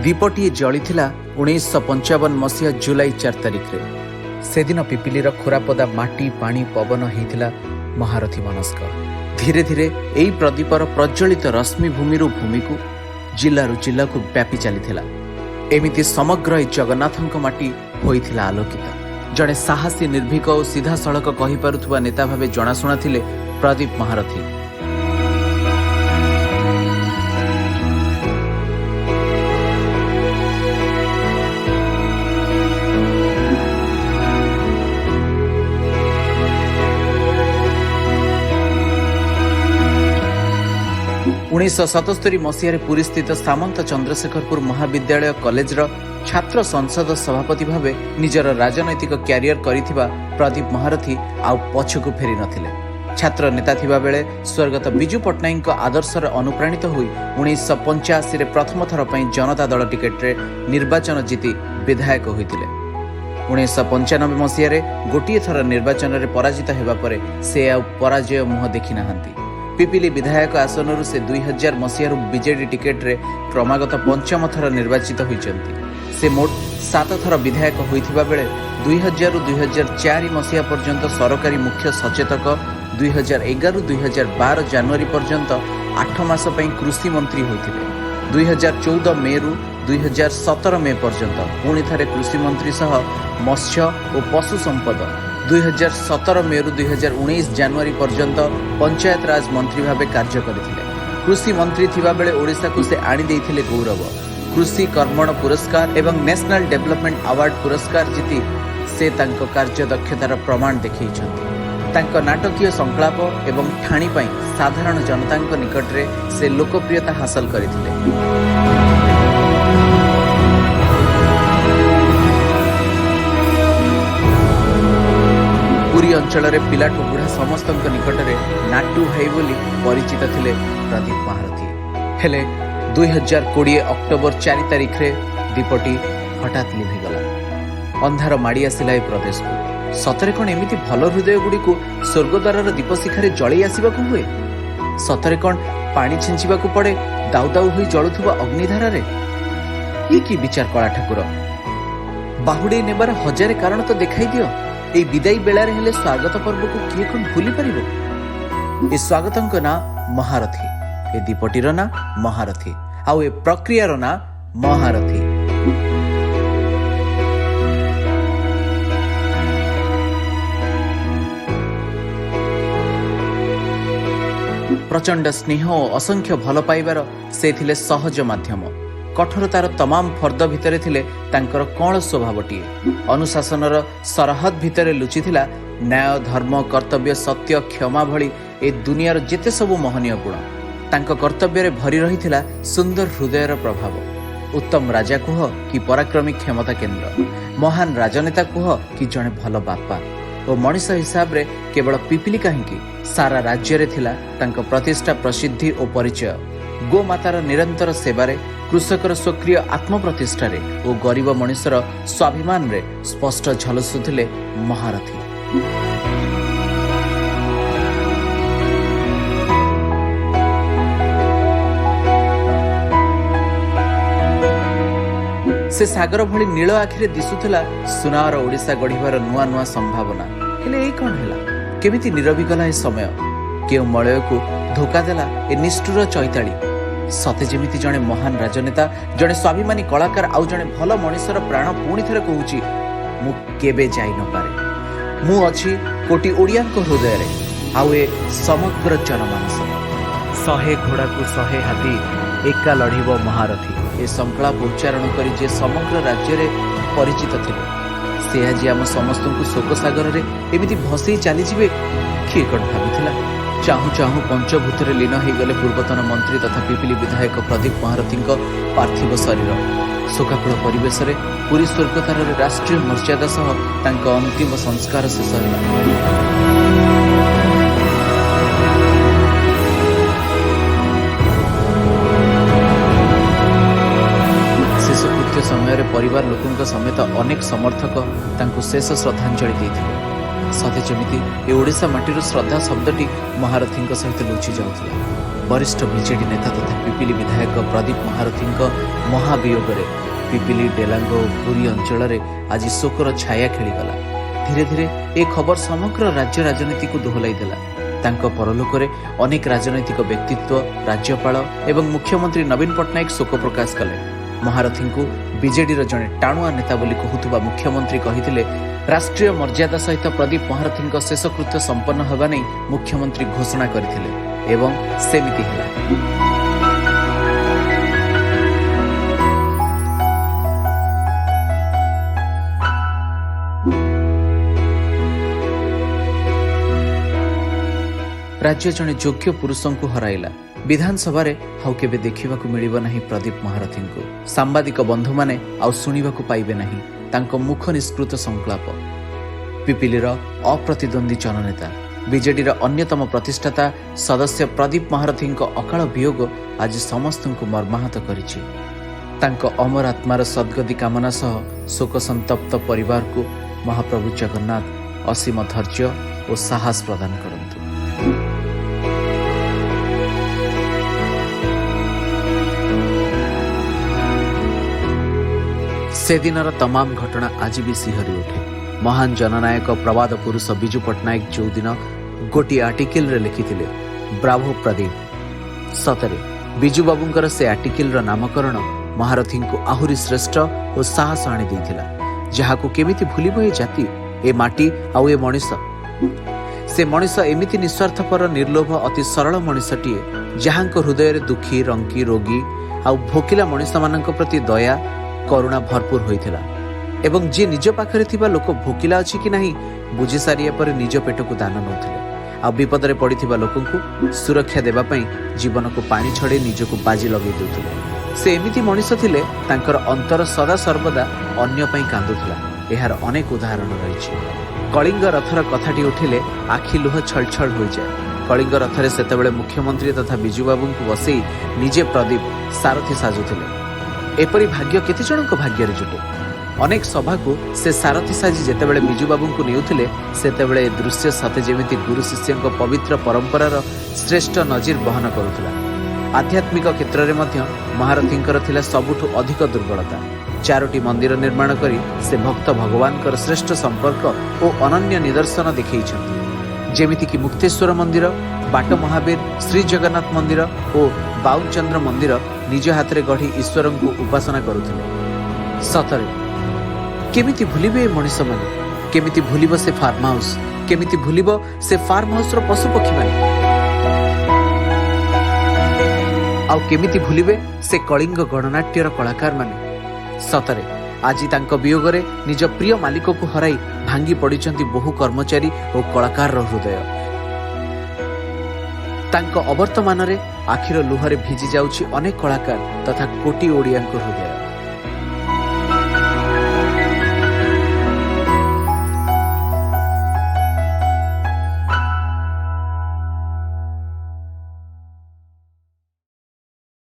दीपटीए जलिथिला 1955 मसीहा जुलाई 4 तारिख रे। से दिन पिपिलीर खोरापदा माटी पानी पवन होइथिला महारथी मनस्क। धीरे धीरे एई प्रदीपर प्रज्वलित रश्मि भूमि भूमि को जिल्लारू जिल्ला को व्यापी चलीथिला। एमिति समग्र जगन्नाथक माटी होइथिला आलोकित। जड़े साहसी निर्भीक और सीधा सड़क कहि पारुथुवा नेता भावे जनाशुना थिले प्रदीप महारथी। 1977 मसीह पुरी स्थित सामंत चंद्रशेखरपुर महाविद्यालय कॉलेजर छात्र संसद सभापति भावे निजर राजनैतिक क्यारियर करिथिबा प्रदीप महारथी आउ पछकु फेरी नथिले। छात्र नेता थिबा बेले स्वर्गत बिजू पट्टनायक आदर्शर अनुप्राणित होई 1985 रे प्रथम थर पई जनता दल टिकेट रे निर्वाचन जीति विधायक होइतिले। 1995 मसीह रे गोटिए थर निर्वाचन रे पराजित हेबा परे से आउ पराजय मुह देखि नाहंती। पिपिली विधायक आसनरू से 2000 मसीह बीजेडी टिकेट रे क्रमागत पंचम थर निर्वाचित होइचंती। से मोट 7 थर विधायक होइथिबा बेले 2000 रु 2004 मसीहा पर्यंत सरकारी मुख्य सचेतक, 2011 रु 2012 जनवरी पर्यंत 8 मास पई कृषि मंत्री होइथिले। 2014 मे रु 2017 मे पर्यंत पुणी थारे कृषि मंत्री सह मत्स्य और पशु संपद, 2017 मे रु 2019 जनवरी पर्यंत पंचायत राज मंत्री भावे कार्य करथिले। कृषि मंत्री थिबा बेले ओडिसा को से आनी देइथिले गौरव। कृषि कर्मण पुरस्कार एवं नेशनल डेवलपमेंट अवार्ड पुरस्कार जीति से तांको कार्य दक्षतार प्रमाण देखैछन्ति। तांको नाटकीय संकल्प एवं ठाणी पई साधारण जनतांको निकट रे से लोकप्रियता हासिल करथिले। पुरी अंचल रे पिलाठू बुढ़ा समस्त निकट में नाटू भाई बोली परिचित थिले प्रदीप महारथी। हेले 2020 अक्टोबर 4 तारिख रे दीपटी हठात लिभिगला। अंधार माड़ी आसिला ए प्रदेश को। सतरे कौन एमिति भल हृदय गुड़ी को स्वर्गद्वार दीप शिखारे जलि आसवा हुए? सतरे कौन पानी छिंचिबा को पड़े दाउ दाउ होई जलुथुबा अग्निधारा रे? ये की विचार कला ठाकुर? बाहुडे नेबार हजारे कारण तो देखाई दियो। ए विदाई बेलारे हेले स्वागत पर्व को किए कौन भूली पारिबो? ए स्वागतंक ना महारथी, ए दीपटीर ना महारथी, आउ ए प्रक्रियार ना महारथी। प्रचंड स्नेह और असंख्य भल पाइबार से थिले सहज माध्यम। कठोरतार तमाम फर्द भितरे थिले तांकर कौन स्वभावटीए। अनुशासनर सरहद भितरे लुचिथिला न्याय, धर्म, कर्तव्य, सत्य, क्षमा भली ए दुनियार जेते सबु महनीय गुण। तांक कर्तव्य रे भरी रहिथिला सुंदर हृदयर प्रभाव। उत्तम राजा कुह कि पराक्रमी क्षमता केंद्र, महान राजनेता कुह कि जणे भल बापा और मनीष हिसाब रे केवल पिपिली काहींकी सारा राज्य रे थिला तांक प्रतिष्ठा, प्रसिद्धि और परिचय। गोमातार निरंतर सेवारे, कृषकर स्वक्रिय आत्मप्रतिष्ठा और गरीब मनुष्यर स्वाभिमान रे स्पष्ट झलसुथिले महारथी। से सागर भली नील आखिरे दिसुथिला सुनार ओडिशा गढ़िबार नुआ नुआ संभावना। हेले एई कोन हेला? केमिति नीरवी गला ए समय? केउ मलय को धोका देला ए निष्ठुर चैताली? सते जेमिति जणे महान राजनेता, जणे स्वाभिमानी कलाकार आउ जणे भल मनुष्यर प्राण पुणी थरे कहूची, मु केबे जाई न पारे। मु अछि कोटी ओडियाक हृदय रे, आउ ए समग्र जनमानस। 100 घोड़ा को 100 हाथी एका लढ़िबो महारथी। ए संकल्प उच्चारण करी जे समग्र राज्य रे परिचित थिले, से आज आम समस्त को शोक सागर रे एमिति भसई चली जिवे किए कोन भाबिथिला? चाहू चाहू पंचभूत लीन हो गले पूर्वतन मंत्री तथा पिपिली विधायक प्रदीप महारथी पार्थिव शरीर। शोकाकुल परिवेश रे पुरी स्वर्गद्वार राष्ट्रीय मर्यादा सह तांको अंतिम संस्कार शेष होला। शेषकृत्य समय परिवार लोकों समेत अनेक समर्थक तांको शेष श्रद्धांजलि देथिले। सते जेमिति ए ओडिशा माटीर श्रद्धा शब्दटी महारथी सहित लुचि जाउथिला। वरिष्ठ बीजेडी नेता तथा पिपिली विधायक प्रदीप महारथी महावियोगरे पिपिली डेलांग पुरी अंचल आज शोकर छाया खेलीगला। धीरे धीरे ए खबर समग्र राज्य राजनीति को दोहलाई देला। तांको परलोकरे अनेक राजनैतिक व्यक्तित्व, राज्यपाल एवं मुख्यमंत्री नवीन पट्टनायक शोक प्रकाश कले। महारथी को बीजेडीर जड़े टाणुआ नेता बोली कहूथुबा मुख्यमंत्री कहिथिले राष्ट्रीय मर्यादा सहित प्रदीप महारथी शेषकृत्य संपन्न होगा नहीं मुख्यमंत्री घोषणा करथिले एवं सेमिति ହେଲା। राज्य जड़े योग्य पुरुषों को हराइला। विधानसभा हाउ केबे देखिबाकू मिलिबो नाही प्रदीप महारथी को। सांबादिक बंधु माने आउ सुनिबाकू पाइबे नाही तांको मुख निष्कृत संकल्प। पिपिलीर अप्रतिद्वंदी जननेता बीजेडीर अन्यतम प्रतिष्ठाता सदस्य प्रदीप महारथी अकाल वियोग आज समस्त को मर्माहत करिछि। तांको अमर आत्मार सद्गति कामना सह शोक संतप्त परिवार को महाप्रभु जगन्नाथ असीम धैर्य और साहस प्रदान करंतु। से दिनर तमाम घटना आज भी सिहरी उठे। महान जननायक प्रवाद पुरुष विजु पट्टनायक जो दिन गोटे आर्टिकल रे लिखिथिले ब्राभो प्रदीप। सतरे विजु बाबूंकर से आर्टिकल रो नामकरण महारथी को आहुरी श्रेष्ठ और साहस आनी देथिला। जहाकू केमिति भूलिबो ए जाति, ए माटी आउ ए मनीष। से मनीष एमिति निस्वार्थपर निर्लोभ अति सरल मनीषटीए जहांक हृदय दुखी, रंकी, रोगी आउ भोकिला मनीष मानक प्रति दया करुणा भरपूर होइथिला। एवं जे निज पाखरे थिबा लोक भोकिला अछि कि नाही बुझी सारिया पर निज पेट को दान नउथिले। आ विपद रे पड़िथिबा लोकंकु सुरक्षा देबा पई जीवन को पानी छड़े निज को बाजी लगै देउथिले। से एमिति मनीष थिले तांकर अंतर सदा सर्वदा अन्य पई कांदुथिला। एहार अनेक उदाहरण रहिछि। कलिंग रथर कथाटी उठिले आखि लुह छलछल होई जाय। कलिंग रथरे सेतेबेले मुख्यमंत्री तथा बिजु बाबू को बसई निजे प्रदीप सारथी साजुथिले। एपरी भाग्य केते जनक भाग्य रे जुटे। अनेक सभा को से सारथी साजी जेतेबेले बिजु बाबू को नेउथिले सेतेबेले ए दृश्य सते जेमिति गुरु शिष्यक पवित्र परंपरार श्रेष्ठ नजीर बहन करुथिला। आध्यात्मिक क्षेत्र में मध्य महारथींकर थिला सबुठु अधिक दुर्बलता। 4टी मंदिर निर्माण करी से भक्त भगवान श्रेष्ठ संपर्क और अनन्य निदर्शन देखैछन्ति। जेमिति कि मुक्तेश्वर मंदिर, बाट महावीर, श्री जगन्नाथ मंदिर और बाउचंद्र मंदिर निज हाथ में गढ़ी ईश्वर को उपासना करुथिले। सतरे केमिति भूलिबे मनीष माने, केमिति भूलिबो से फार्म हाउस, केमिति भूलिबो से फार्म हाउस रो पशु पक्षी माने, आउ केमिति भूलिबे से कलिंग गणनाट्यर कलाकार माने। सतरे आज तांको वियोगरे निज प्रिय मालिक को हराई भांगी पड़िचंती बहु कर्मचारी और कलाकार हृदय। तांको अवर्तमान रे आखिर लुहरे भिजी जाउछि अनेक कलाकार तथा कोटी ओडिया हृदय।